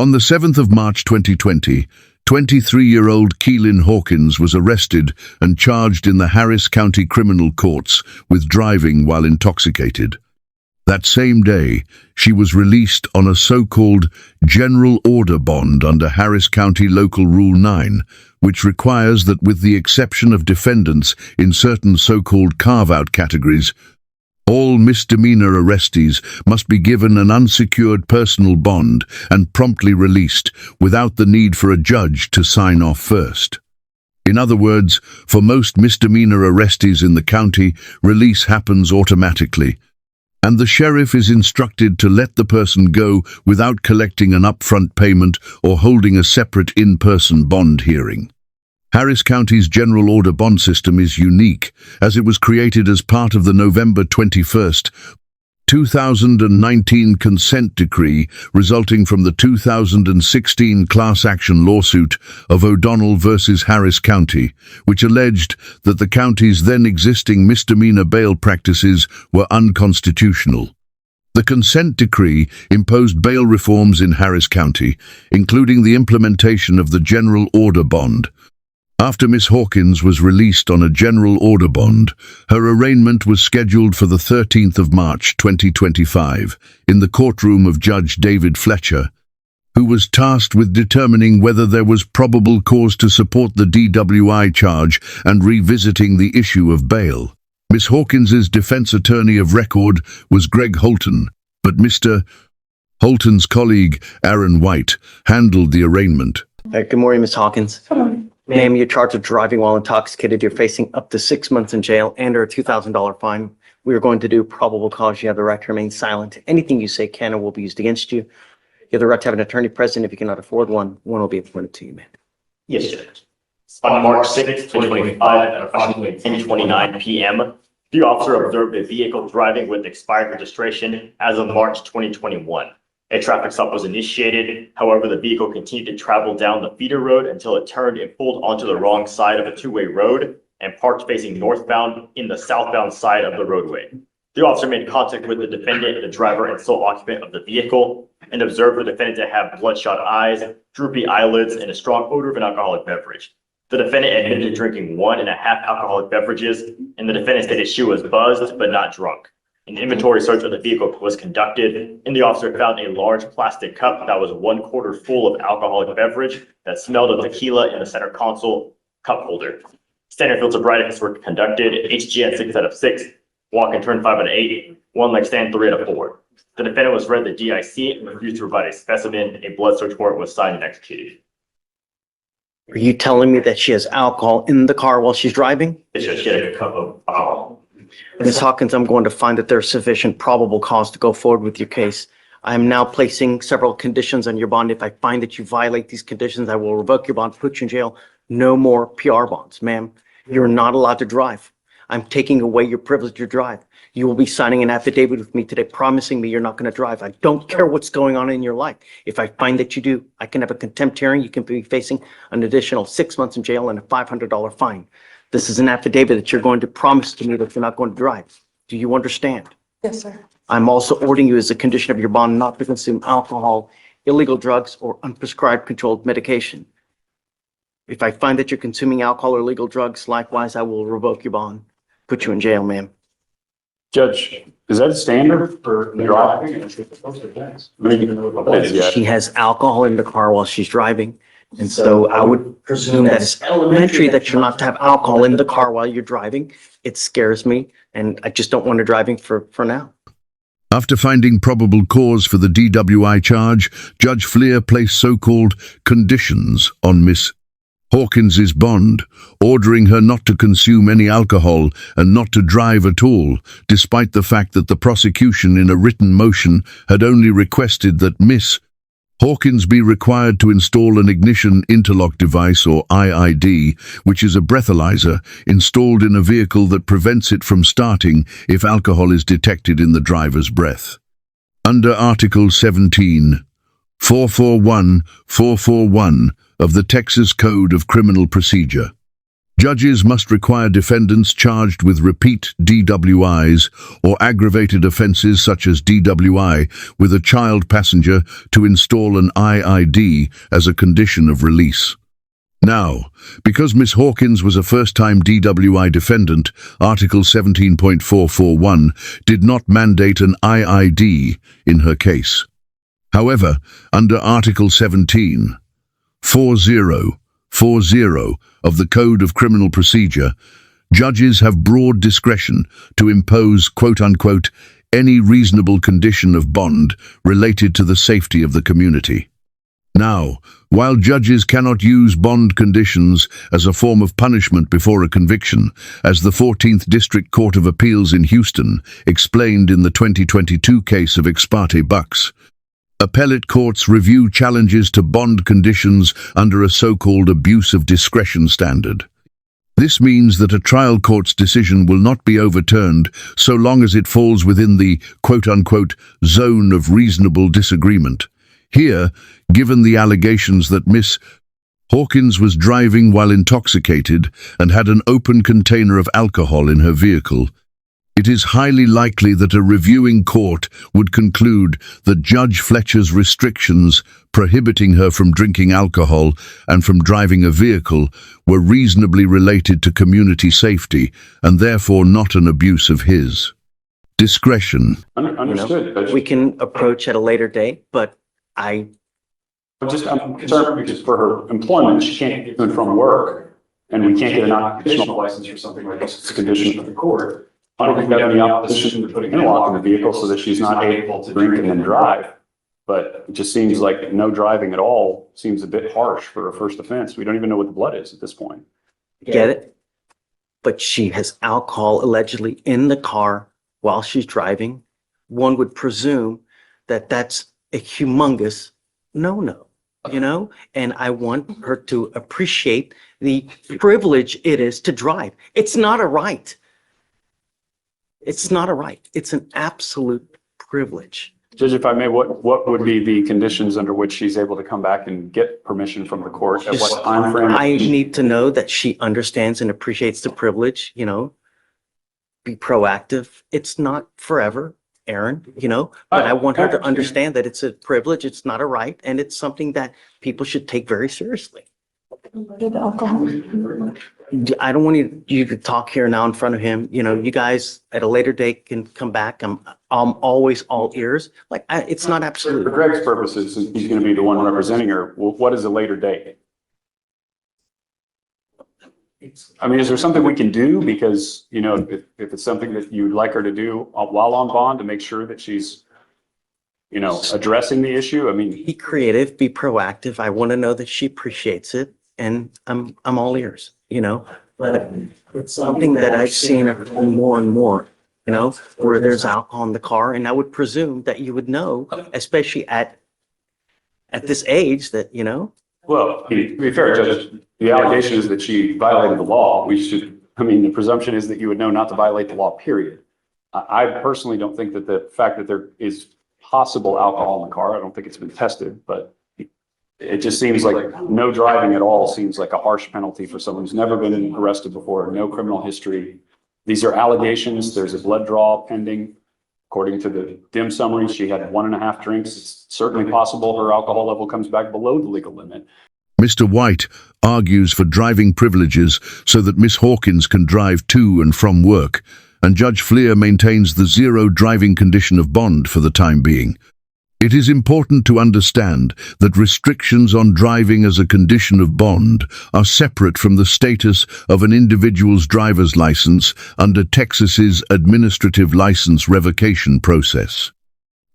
On the 7th of March 2020, 23-year-old Keelan Hawkins was arrested and charged in the Harris County Criminal Courts with driving while intoxicated. That same day, she was released on a so-called general order bond under Harris County Local Rule 9, which requires that with the exception of defendants in certain so-called carve-out categories, all misdemeanor arrestees must be given an unsecured personal bond and promptly released without the need for a judge to sign off first. In other words, for most misdemeanor arrestees in the county, release happens automatically, and the sheriff is instructed to let the person go without collecting an upfront payment or holding a separate in-person bond hearing. Harris County's General Order Bond System is unique, as it was created as part of the November 21, 2019 consent decree resulting from the 2016 class action lawsuit of O'Donnell versus Harris County, which alleged that the county's then existing misdemeanor bail practices were unconstitutional. The consent decree imposed bail reforms in Harris County, including the implementation of the General Order Bond. After Ms. Hawkins was released on a general order bond, her arraignment was scheduled for the 13th of March 2025 in the courtroom of Judge David Fletcher, who was tasked with determining whether there was probable cause to support the DWI charge and revisiting the issue of bail. Ms. Hawkins's defense attorney of record was Greg Holton, but Mr. Holton's colleague, Aaron White, handled the arraignment. Good morning, Ms. Hawkins. Good morning. Ma'am, you're charged with driving while intoxicated. You're facing up to 6 months in jail and or a $2,000 fine. We are going to do probable cause. You have the right to remain silent. Anything you say can or will be used against you. You have the right to have an attorney present. If you cannot afford one, one will be appointed to you, ma'am. Yes, Judge. On March 6, 2025, at approximately 10:29 p.m., the officer observed a vehicle driving with expired registration as of March 2021. A traffic stop was initiated. However, the vehicle continued to travel down the feeder road until it turned and pulled onto the wrong side of a two-way road and parked facing northbound in the southbound side of the roadway. The officer made contact with the defendant, the driver and sole occupant of the vehicle, and observed the defendant to have bloodshot eyes, droopy eyelids, and a strong odor of an alcoholic beverage. The defendant admitted to drinking 1.5 alcoholic beverages, and the defendant stated she was buzzed but not drunk. An inventory search of the vehicle was conducted, and the officer found a large plastic cup that was 1/4 full of alcoholic beverage that smelled of tequila in the center console cup holder. Standard field sobriety were conducted, HGN 6 out of 6, walk and turn 5 out of 8, one leg stand 3 out of 4. The defendant was read the DIC and refused to provide a specimen. A blood search warrant was signed and executed. Are you telling me that she has alcohol in the car while she's driving? It's just she had a cup of alcohol. Ms. Hawkins, I'm going to find that there's sufficient probable cause to go forward with your case. I am now placing several conditions on your bond. If I find that you violate these conditions, I will revoke your bond, put you in jail. No more PR bonds, ma'am. You're not allowed to drive. I'm taking away your privilege to drive. You will be signing an affidavit with me today promising me you're not going to drive. I don't care what's going on in your life. If I find that you do, I can have a contempt hearing. You can be facing an additional 6 months in jail and a $500 fine. This is an affidavit that you're going to promise to me that you're not going to drive. Do you understand? Yes, sir. I'm also ordering you as a condition of your bond not to consume alcohol, illegal drugs, or unprescribed controlled medication. If I find that you're consuming alcohol or illegal drugs, likewise, I will revoke your bond, put you in jail, ma'am. Judge, is that standard for driving? She has alcohol in the car while she's driving. And so I would presume that it's elementary that you're not to have alcohol in the car while you're driving. It scares me, and I just don't want her driving for now. After finding probable cause for the DWI charge, Judge Fleer placed so-called conditions on Miss Hawkins's bond, ordering her not to consume any alcohol and not to drive at all, despite the fact that the prosecution in a written motion had only requested that Miss Hawkins be required to install an ignition interlock device, or IID, which is a breathalyzer installed in a vehicle that prevents it from starting if alcohol is detected in the driver's breath. Under Article 17, 441 of the Texas Code of Criminal Procedure, Judges must require defendants charged with repeat DWIs or aggravated offences such as DWI with a child passenger to install an IID as a condition of release. Now, because Miss Hawkins was a first-time DWI defendant, Article 17.441 did not mandate an IID in her case. However, under Article 17.4040 of the Code of Criminal Procedure, judges have broad discretion to impose, quote-unquote, any reasonable condition of bond related to the safety of the community. Now, while judges cannot use bond conditions as a form of punishment before a conviction, as the 14th District Court of Appeals in Houston explained in the 2022 case of Ex parte Bucks, appellate courts review challenges to bond conditions under a so-called abuse of discretion standard. This means that a trial court's decision will not be overturned so long as it falls within the quote-unquote zone of reasonable disagreement. Here, given the allegations that Miss Hawkins was driving while intoxicated and had an open container of alcohol in her vehicle, it is highly likely that a reviewing court would conclude that Judge Fletcher's restrictions prohibiting her from drinking alcohol and from driving a vehicle were reasonably related to community safety and therefore not an abuse of his discretion. Understood. But We can approach at a later date, but I'm I'm concerned because for her employment, she can't get to and from work, and we can't get an occupational license or something like this. It's a condition of the court. I don't think we have any opposition to putting an interlock in the vehicle so that she's not able to drink and then drive. But it just seems like no driving at all seems a bit harsh for a first offense. We don't even know what the blood is at this point. Get it? But she has alcohol allegedly in the car while she's driving. One would presume that that's a humongous no-no, and I want her to appreciate the privilege it is to drive. It's not a right. It's not a right. It's an absolute privilege. Judge, if I may, what would be the conditions under which she's able to come back and get permission from the court? At what time frame? I need to know that she understands and appreciates the privilege, be proactive. It's not forever, Aaron, but I want her to understand that it's a privilege, it's not a right, and it's something that people should take very seriously. I don't want you to talk here now in front of him. You guys at a later date can come back. I'm always all ears. It's not For absolute. Greg's purposes, since he's going to be the one representing her, what is a later date? I mean, is there something we can do? Because, if it's something that you'd like her to do while on bond to make sure that she's, addressing the issue, I mean. Be creative, be proactive. I want to know that she appreciates it, and I'm all ears, but it's something that I've seen more and more, where there's alcohol in the car, and I would presume that you would know, especially at this age that, Well, to be fair, Judge, the allegation is that she violated the law. The presumption is that you would know not to violate the law, period. I personally don't think that the fact that there is possible alcohol in the car, I don't think it's been tested, but it just seems like no driving at all seems like a harsh penalty for someone who's never been arrested before, no criminal history. These are allegations. There's a blood draw pending. According to the dim summary, she had 1.5 drinks. It's certainly possible her alcohol level comes back below the legal limit. Mr. White argues for driving privileges so that Miss Hawkins can drive to and from work, and Judge Fleer maintains the zero driving condition of bond for the time being. It is important to understand that restrictions on driving as a condition of bond are separate from the status of an individual's driver's license under Texas's administrative license revocation process.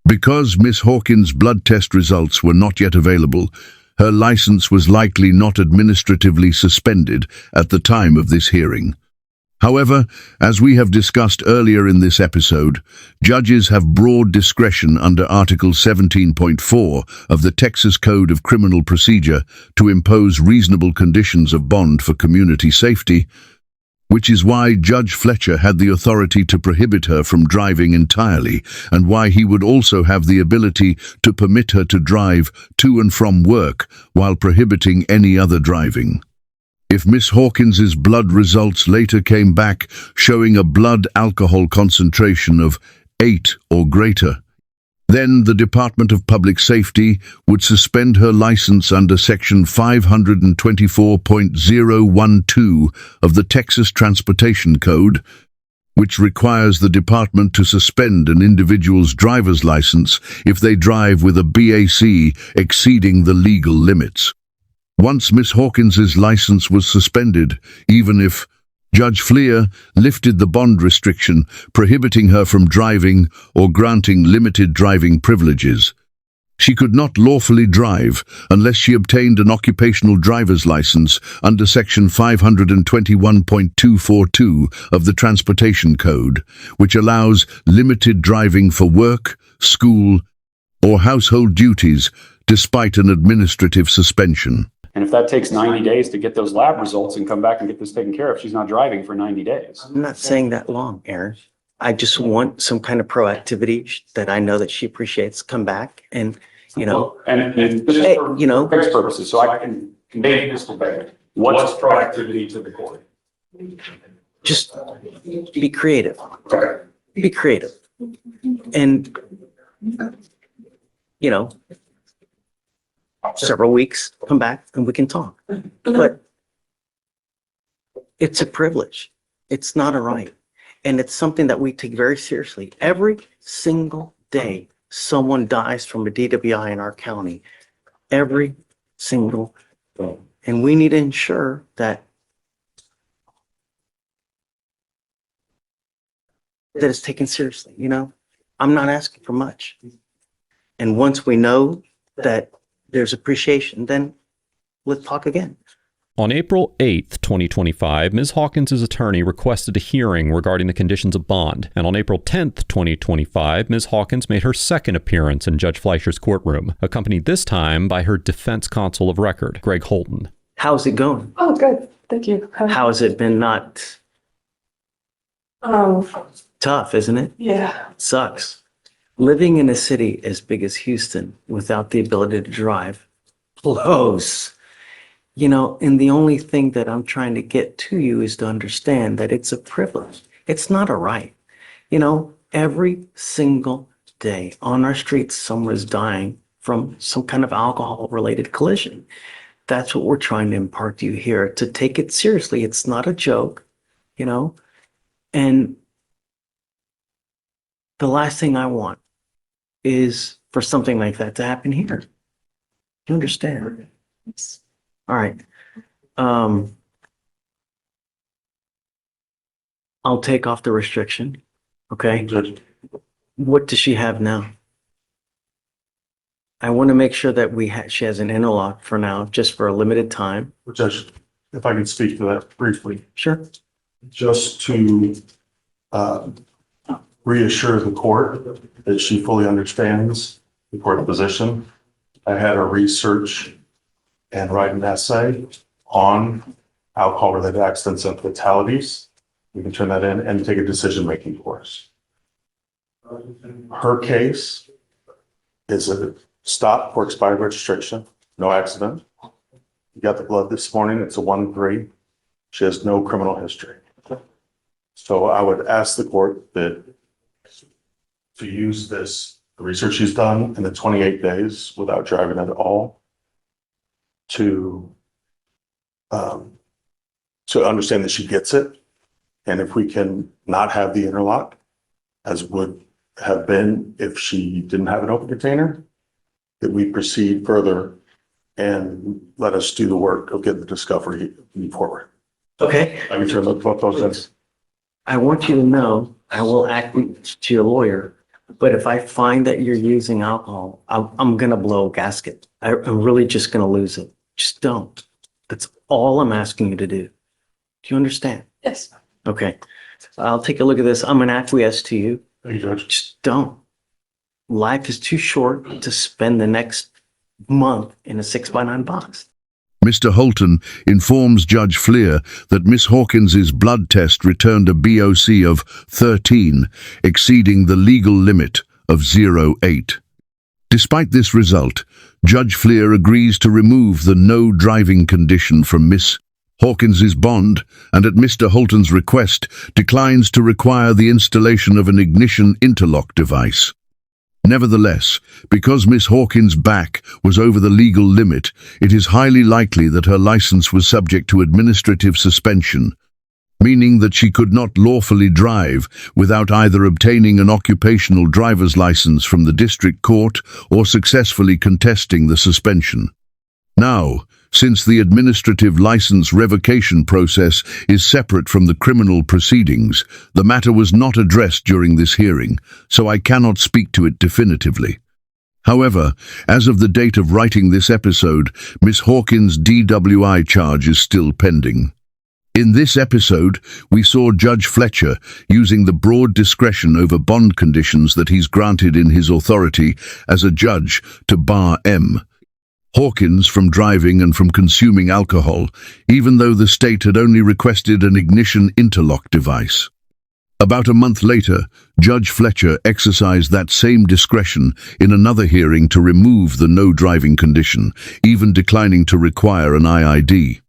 Because Miss Hawkins' blood test results were not yet available, her license was likely not administratively suspended at the time of this hearing. However, as we have discussed earlier in this episode, judges have broad discretion under Article 17.4 of the Texas Code of Criminal Procedure to impose reasonable conditions of bond for community safety, which is why Judge Fletcher had the authority to prohibit her from driving entirely, and why he would also have the ability to permit her to drive to and from work while prohibiting any other driving. If Miss Hawkins's blood results later came back showing a blood alcohol concentration of 8 or greater, then the Department of Public Safety would suspend her license under Section 524.012 of the Texas Transportation Code, which requires the department to suspend an individual's driver's license if they drive with a BAC exceeding the legal limits. Once Miss Hawkins's license was suspended, even if Judge Fleer lifted the bond restriction prohibiting her from driving or granting limited driving privileges, she could not lawfully drive unless she obtained an occupational driver's license under Section 521.242 of the Transportation Code, which allows limited driving for work, school, or household duties despite an administrative suspension. And if that takes 90 days to get those lab results and come back and get this taken care of, she's not driving for 90 days. I'm not saying that long, Aaron. I just want some kind of proactivity that I know that she appreciates come back and, And this is for Craig's purposes, so I can convey this to Craig. What's proactivity to the court? just be creative. Be creative. And, several weeks, come back and we can talk. But it's a privilege. It's not a right. And it's something that we take very seriously. Every single day, someone dies from a DWI in our county. Every single day. And we need to ensure that it's taken seriously, I'm not asking for much. And once we know that there's appreciation, then let's talk again. On April 8th, 2025, Ms. Hawkins' attorney requested a hearing regarding the conditions of bond. And on April 10th, 2025, Ms. Hawkins made her second appearance in Judge Fleischer's courtroom, accompanied this time by her defense counsel of record, Greg Holton. How's it going? Oh, good. Thank you. How has it been not tough, isn't it? Yeah. Sucks. Living in a city as big as Houston without the ability to drive blows. And the only thing that I'm trying to get to you is to understand that it's a privilege. It's not a right. Every single day on our streets, someone is dying from some kind of alcohol-related collision. That's what we're trying to impart to you here, to take it seriously. It's not a joke, and the last thing I want is for something like that to happen here. You understand? All right. I'll take off the restriction. Okay. Judge, What does she have now? I want to make sure that she has an interlock for now, just for a limited time. Judge, if I could speak to that briefly, Sure. just to reassure the court that she fully understands the court position. I had her research and write an essay on alcohol-related accidents and fatalities. We can turn that in and take a decision-making course. Her case is a stop for expired registration, no accident. You got the blood this morning, it's a 1-3. She has no criminal history. So I would ask the court to use this, the research she's done in the 28 days without driving at all, to understand that she gets it. And if we can not have the interlock, as would have been if she didn't have an open container, that we proceed further and let us do the work of getting the discovery forward. Okay. I can turn both those in. I want you to know, I will act to your lawyer, but if I find that you're using alcohol, I'm going to blow a gasket. I'm really just going to lose it. Just don't. That's all I'm asking you to do. Do you understand? Yes. Okay. I'll take a look at this. I'm going to acquiesce to you. Thank you, Judge. Just don't. Life is too short to spend the next month in a 6x9 box. Mr. Holton informs Judge Fleer that Miss Hawkins's blood test returned a BOC of 13, exceeding the legal limit of 0.8. Despite this result, Judge Fleer agrees to remove the no driving condition from Miss Hawkins's bond, and at Mr. Holton's request, declines to require the installation of an ignition interlock device. Nevertheless, because Miss Hawkins' back was over the legal limit, it is highly likely that her license was subject to administrative suspension, meaning that she could not lawfully drive without either obtaining an occupational driver's license from the district court or successfully contesting the suspension. Now, since the administrative license revocation process is separate from the criminal proceedings, the matter was not addressed during this hearing, so I cannot speak to it definitively. However, as of the date of writing this episode, Miss Hawkins' DWI charge is still pending. In this episode, we saw Judge Fletcher using the broad discretion over bond conditions that he's granted in his authority as a judge to bar M. Hawkins from driving and from consuming alcohol, even though the state had only requested an ignition interlock device. About a month later, Judge Fletcher exercised that same discretion in another hearing to remove the no driving condition, even declining to require an IID.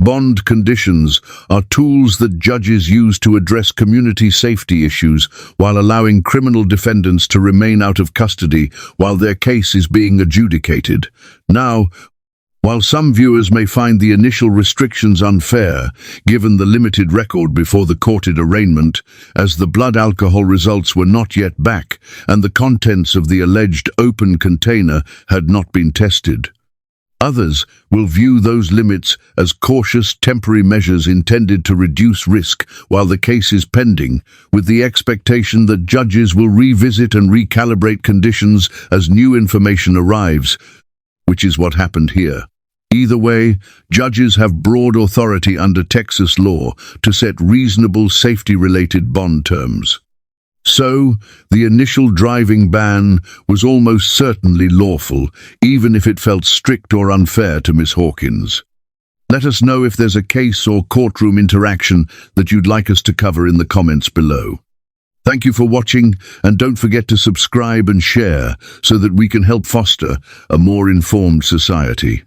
Bond conditions are tools that judges use to address community safety issues while allowing criminal defendants to remain out of custody while their case is being adjudicated. Now, while some viewers may find the initial restrictions unfair, given the limited record before the courted arraignment, as the blood alcohol results were not yet back and the contents of the alleged open container had not been tested, others will view those limits as cautious temporary measures intended to reduce risk while the case is pending, with the expectation that judges will revisit and recalibrate conditions as new information arrives, which is what happened here. Either way, judges have broad authority under Texas law to set reasonable safety-related bond terms. So, the initial driving ban was almost certainly lawful, even if it felt strict or unfair to Miss Hawkins. Let us know if there's a case or courtroom interaction that you'd like us to cover in the comments below. Thank you for watching, and don't forget to subscribe and share so that we can help foster a more informed society.